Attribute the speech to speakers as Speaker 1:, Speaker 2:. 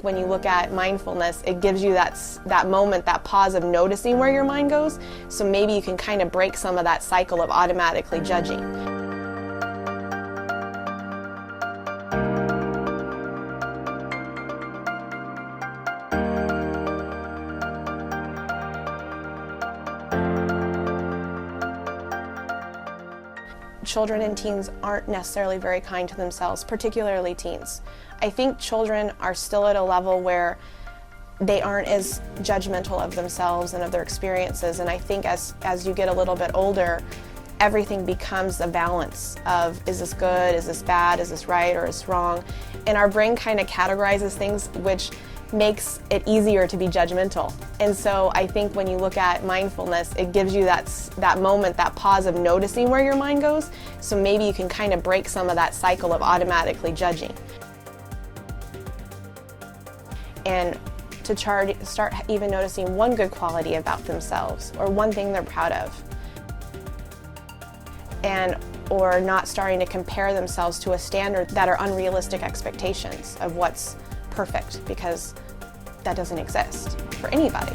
Speaker 1: when you look at mindfulness, it gives you that moment, that pause of noticing where your mind goes, so maybe you can kind of break some of that cycle of automatically judging. Children and teens aren't necessarily very kind to themselves, particularly teens. I think children are still at a level where they aren't as judgmental of themselves and of their experiences, and I think as you get a little bit older, everything becomes a balance of, is this good, is this bad, is this right, or is this wrong? And our brain kind of categorizes things, which makes it easier to be judgmental. And so I think when you look at mindfulness, it gives you that moment, that pause of noticing where your mind goes, so maybe you can kind of break some of that cycle of automatically judging. And to start even noticing one good quality about themselves, or one thing they're proud of. Or not starting to compare themselves to a standard that are unrealistic expectations of what's perfect, because that doesn't exist for anybody.